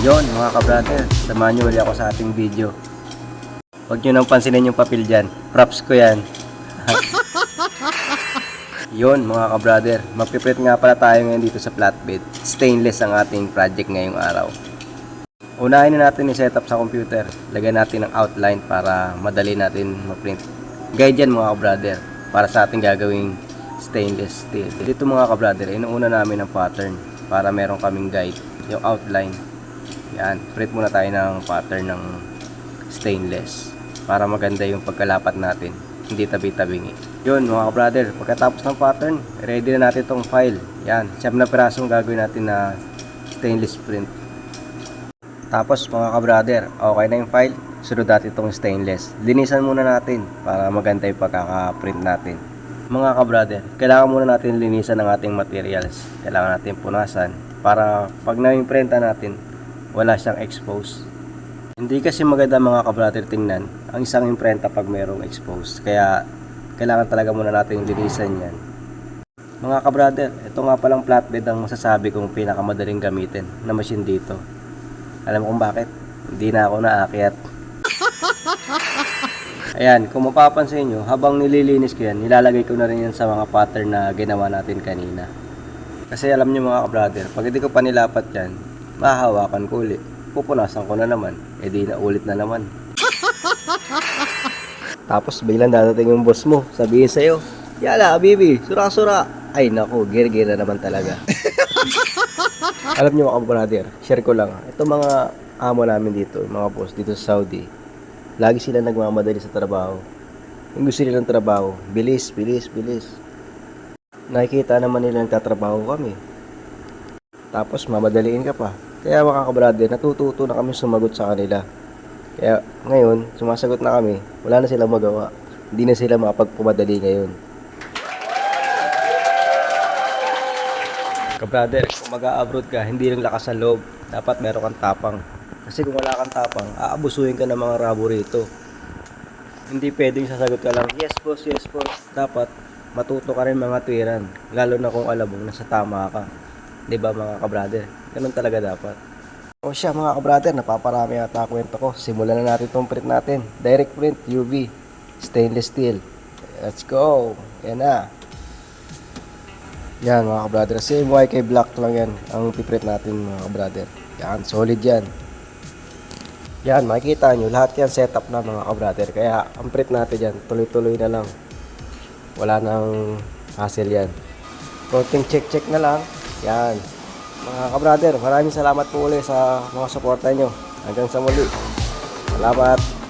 Yon mga ka-brother, samahan nyo ulit ako sa ating video. Huwag nyo nang pansinin yung papel dyan, props ko yan. Yon mga ka-brother, magpiprint nga pala tayo ngayon dito sa flatbed. Stainless ang ating project ngayong araw. Unahin na natin i-set up sa computer. Lagyan natin ng outline para madali natin ma-print. Guide yan mga ka-brother, para sa ating gagawing stainless steel. Dito mga ka-brother, inuuna namin ang pattern para meron kaming guide, yung outline. Yan, print muna tayo ng pattern ng stainless para maganda yung pagkalapat natin, hindi tabi-tabingi. Yun mga ka-brother, pagkatapos ng pattern, ready na natin tong file. Yan, 7 na pirasong gagawin natin na stainless print. Tapos mga ka-brother, okay na yung file, sunod natin itong stainless. Linisan muna natin para maganda yung pagkaka-print natin. Mga ka-brother, kailangan muna natin linisan ng ating materials. Kailangan natin punasan para pag na-imprinta natin, wala siyang expose. Hindi kasi maganda mga ka-brother tingnan ang isang imprenta pag mayroong expose. Kaya kailangan talaga muna natin linisan yan. Mga ka-brother, ito nga palang flatbed ang masasabi kong pinakamadaling gamitin na machine dito. Alam mo kung bakit? Hindi na ako naakyat. Ayan, kung mapapansin nyo, habang nililinis ko yan, nilalagay ko na rin yan sa mga pattern na ginawa natin kanina. Kasi alam nyo mga ka-brother, pag hindi ko pa nilapat yan, mahahawakan ko ulit. Pupunasan ko na naman, edi na ulit na naman. Tapos biglang dadating yung boss mo, sabihin sa'yo, "Yala, Bibi, sura-sura." Ay naku, gir-gir na naman talaga. Alam nyo mga ka-brother, share ko lang. Ito mga amo namin dito, mga boss dito sa Saudi. Lagi sila nagmamadali sa trabaho. Yung gusto nilang trabaho, bilis, bilis, bilis. Nakikita naman nila nagtatrabaho kami. Tapos mamadaliin ka pa. Kaya mga ka-brother, natututo na kami sumagot sa kanila. Kaya ngayon, sumasagot na kami, wala na silang magawa. Hindi na sila makapagpumadali ngayon. Ka-brother, kung mag-a-abroad ka, hindi lang lakas sa loob. Dapat meron kang tapang. Kasi kung wala kang tapang, aabusuhin ka ng mga rabo rito. Hindi pwedeng sasagot ka lang, "Yes boss, yes boss." Dapat matuto ka rin mga tuwiran. Lalo na kung alam mo nasa tama ka. Diba mga ka-brother? Ganun talaga dapat. O siya mga ka-brother, napaparami yata kwento ko. Simulan na natin itong print natin. Direct print, UV, stainless steel. Let's go. Yan na. Yan mga ka-brother. Same YK black lang yan ang piprint natin mga ka-brother. Yan, solid yan. Yan, makikita nyo. Lahat yan setup na mga ka-brother. Kaya ang print natin yan, tuloy-tuloy na lang. Wala nang hassle yan. Konting check-check na lang. Yan. Mga ka-brother, maraming salamat po ulit sa mga suporta nyo. Hanggang sa muli. Salamat.